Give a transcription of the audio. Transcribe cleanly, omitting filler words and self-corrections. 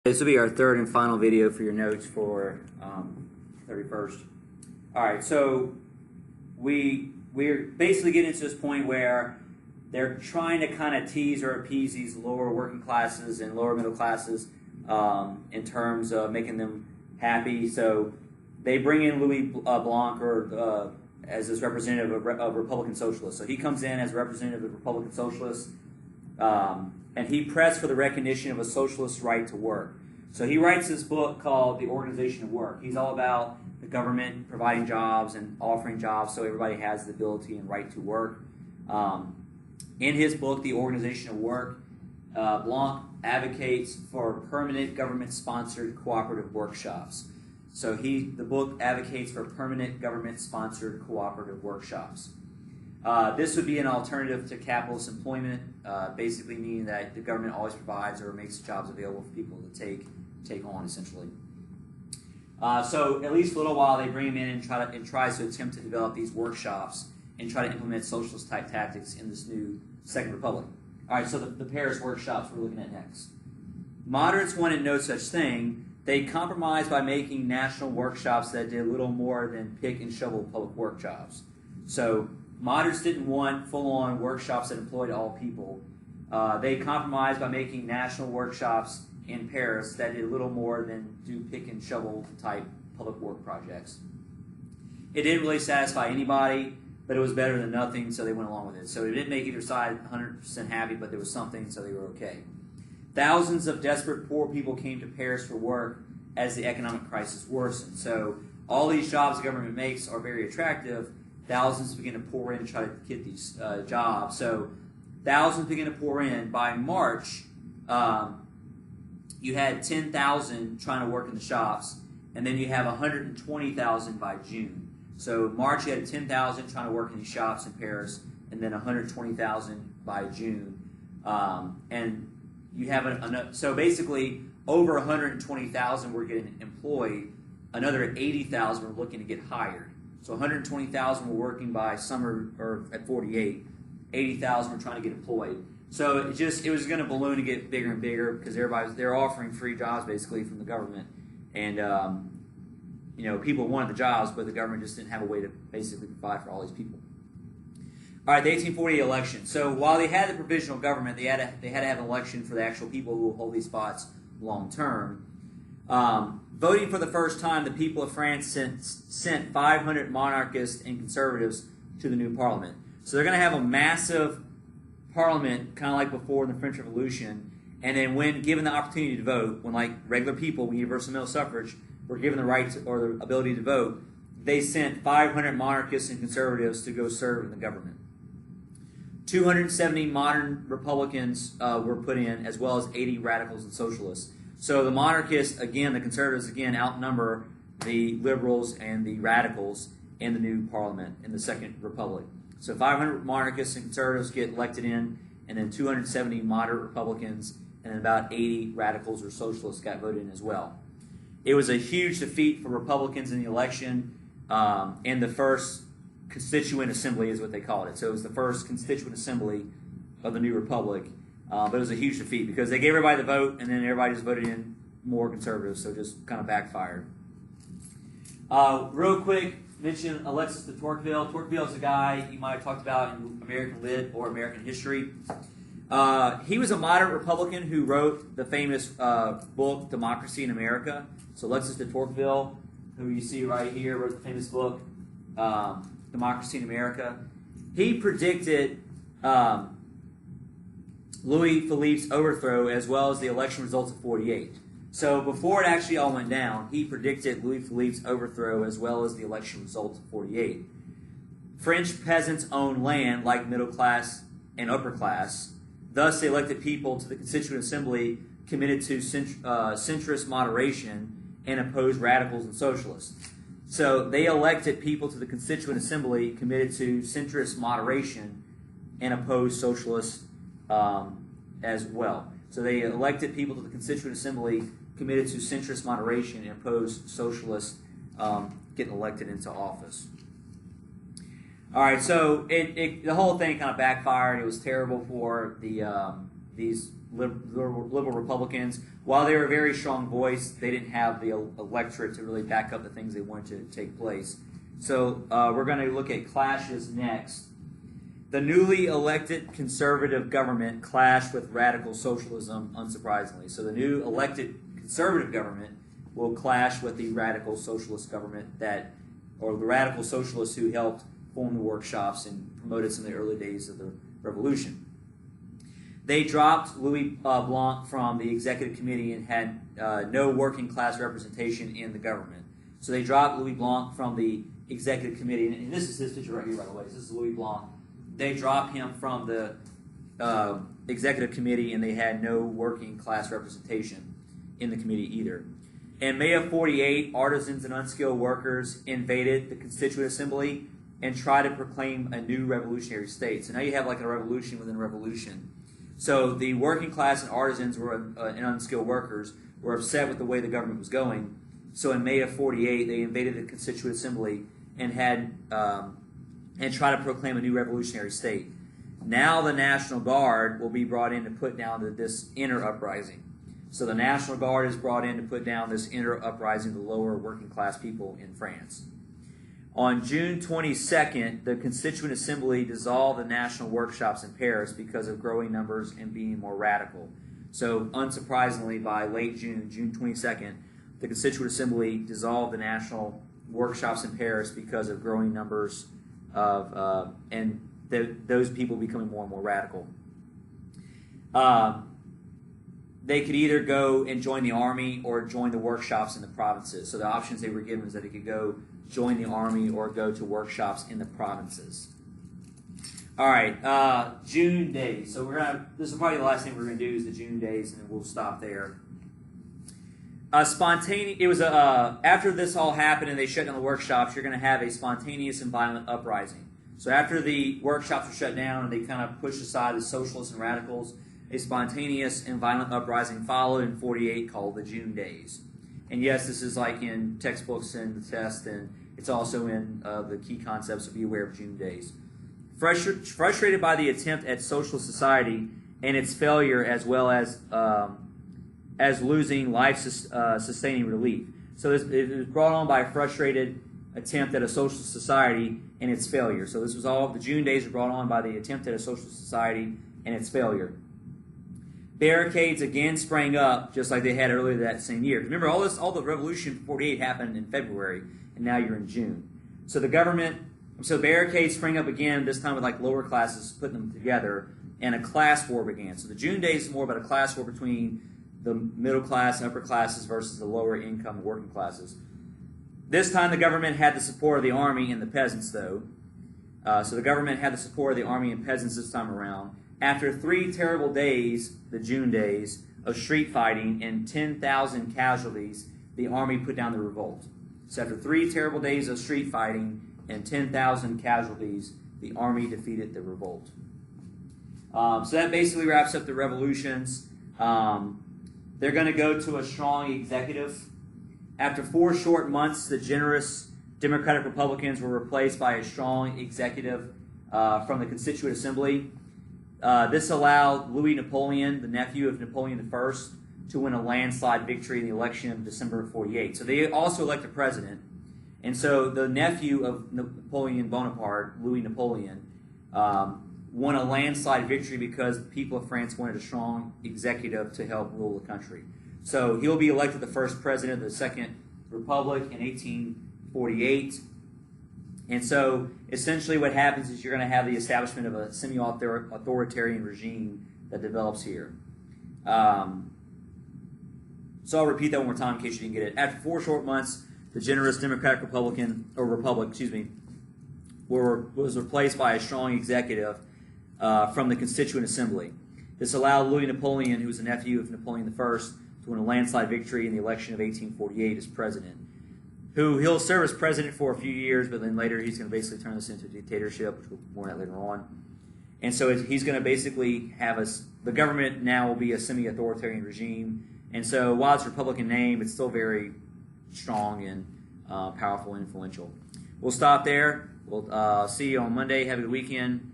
This will be our third and final video for your notes for 31st. All right, so we're basically getting to this point where they're trying to kind of tease or appease these lower working classes and lower middle classes in terms of making them happy. So they bring in Louis Blanc as this representative of Republican Socialists. So he comes in as a representative of Republican Socialists. And he pressed for the recognition of a socialist right to work. So he writes this book called The Organization of Work. He's all about the government providing jobs and offering jobs so everybody has the ability and right to work. In his book, The Organization of Work, Blanc advocates for permanent government-sponsored cooperative workshops. So the book advocates for permanent government-sponsored cooperative workshops. This would be an alternative to capitalist employment, basically meaning that the government always provides or makes jobs available for people to take on, essentially. So at least for a little while, they bring him in and tries to attempt to develop these workshops and try to implement socialist-type tactics in this new Second Republic. All right, so the Paris workshops we're looking at next. Moderates wanted no such thing. They compromised by making national workshops that did little more than pick and shovel public work jobs. So moderates didn't want full-on workshops that employed all people. They compromised by making national workshops in Paris that did little more than do pick and shovel type public work projects. It didn't really satisfy anybody, but it was better than nothing, so they went along with it. So it didn't make either side 100% happy, but there was something, so they were okay. Thousands of desperate poor people came to Paris for work as the economic crisis worsened. So all these jobs the government makes are very attractive. Thousands begin to pour in to try to get these jobs. So thousands begin to pour in. By March, you had 10,000 trying to work in the shops, and then you have 120,000 by June. So March, you had 10,000 trying to work in these shops in Paris, and then 120,000 by June. And you have so basically over 120,000 were getting employed. Another 80,000 were looking to get hired. So 120,000 were working by summer or at 48. 80,000 were trying to get employed. So it was going to balloon and get bigger and bigger because they're offering free jobs basically from the government, and people wanted the jobs, but the government just didn't have a way to basically provide for all these people. All right, the 1848 election. So while they had the provisional government, they had to have an election for the actual people who will hold these spots long term. Voting for the first time, the people of France sent 500 monarchists and conservatives to the new parliament. So they're going to have a massive parliament, kind of like before in the French Revolution, and then when given the opportunity to vote, when like regular people, when universal male suffrage, were given the right or the ability to vote, they sent 500 monarchists and conservatives to go serve in the government. 270 modern Republicans were put in, as well as 80 radicals and socialists. So the monarchists, again, the conservatives, again, outnumber the liberals and the radicals in the new parliament in the Second Republic. So 500 monarchists and conservatives get elected in, and then 270 moderate Republicans, and then about 80 radicals or socialists got voted in as well. It was a huge defeat for Republicans in the election, and the first Constituent Assembly is what they called it. So it was the first Constituent Assembly of the new Republic. But it was a huge defeat because they gave everybody the vote, and then everybody just voted in more conservatives, so it just kind of backfired. Real quick, mention Alexis de Tocqueville. Tocqueville is a guy you might have talked about in American Lit or American History. He was a moderate Republican who wrote the famous book, Democracy in America. So Alexis de Tocqueville, who you see right here, wrote the famous book, Democracy in America. He predicted Louis Philippe's overthrow as well as the election results of 48. So before it actually all went down, he predicted Louis Philippe's overthrow as well as the election results of 48. French peasants owned land like middle class and upper class. Thus, they elected people to the Constituent Assembly committed to centrist moderation and opposed radicals and socialists. So they elected people to the Constituent Assembly committed to centrist moderation and opposed socialists as well. So they elected people to the Constituent Assembly committed to centrist moderation and opposed socialists getting elected into office. All right, so the whole thing kind of backfired. It was terrible for these liberal Republicans. While they were a very strong voice, they didn't have the electorate to really back up the things they wanted to take place. So we're going to look at clashes next. The newly elected conservative government clashed with radical socialism, unsurprisingly. So the new elected conservative government will clash with the radical socialist government or the radical socialists who helped form the workshops and promoted some of the early days of the revolution. They dropped Louis Blanc from the executive committee and had no working class representation in the government. So they dropped Louis Blanc from the executive committee, and this is his picture right here, by the way. This is Louis Blanc. They dropped him from the executive committee, and they had no working class representation in the committee either. In May of 48, artisans and unskilled workers invaded the Constituent Assembly and tried to proclaim a new revolutionary state. So now you have like a revolution within a revolution. So the working class and artisans and unskilled workers were upset with the way the government was going. So in May of 48, they invaded the Constituent Assembly and tried to proclaim a new revolutionary state. Now the National Guard will be brought in to put down this inner uprising. So the National Guard is brought in to put down this inner uprising of the lower working class people in France. On June 22nd, the Constituent Assembly dissolved the national workshops in Paris because of growing numbers and being more radical. So unsurprisingly, by late June, June 22nd, the Constituent Assembly dissolved the national workshops in Paris because of growing numbers of those people becoming more and more radical. They could either go and join the army or join the workshops in the provinces. So the options they were given is that they could go join the army or go to workshops in the provinces. All right, June days. So this is probably the last thing we're going to do is the June days, and then we'll stop there. After this all happened and they shut down the workshops, you're going to have a spontaneous and violent uprising. So after the workshops were shut down and they kind of pushed aside the socialists and radicals, a spontaneous and violent uprising followed in 48 called the June Days. And yes, this is like in textbooks and the test, and it's also in the key concepts, so be aware of June Days. Frustrated by the attempt at socialist society and its failure, as well as losing life-sustaining relief. So it was brought on by a frustrated attempt at a socialist society and its failure. So this was all, the June Days were brought on by the attempt at a socialist society and its failure. Barricades again sprang up, just like they had earlier that same year. Remember, all the revolution in 48 happened in February, and now you're in June. So barricades sprang up again, this time with like lower classes putting them together, and a class war began. So the June Days is more about a class war between the middle class and upper classes versus the lower income working classes. This time the government had the support of the army and the peasants, though. So the government had the support of the army and peasants this time around. After 3 terrible days, the June Days, of street fighting and 10,000 casualties, the army put down the revolt. So after 3 terrible days of street fighting and 10,000 casualties, the army defeated the revolt. So that basically wraps up the revolutions. They're going to go to a strong executive. After 4 short months, the generous Democratic Republicans were replaced by a strong executive from the Constituent Assembly. This allowed Louis Napoleon, the nephew of Napoleon I, to win a landslide victory in the election of December of 48. So they also elect a president. And so the nephew of Napoleon Bonaparte, Louis Napoleon, won a landslide victory because the people of France wanted a strong executive to help rule the country. So he'll be elected the first president of the Second Republic in 1848. And so essentially what happens is you're going to have the establishment of a semi-authoritarian regime that develops here. So I'll repeat that one more time in case you didn't get it. After 4 short months, the generous Democratic Republic, was replaced by a strong executive from the Constituent Assembly. This allowed Louis Napoleon, who was the nephew of Napoleon I, to win a landslide victory in the election of 1848 as president. He'll serve as president for a few years, but then later he's going to basically turn this into a dictatorship, which we'll more on that later on. And so he's going to basically have the government now will be a semi-authoritarian regime. And so while it's a Republican name, it's still very strong and powerful and influential. We'll stop there. We'll see you on Monday. Have a good weekend.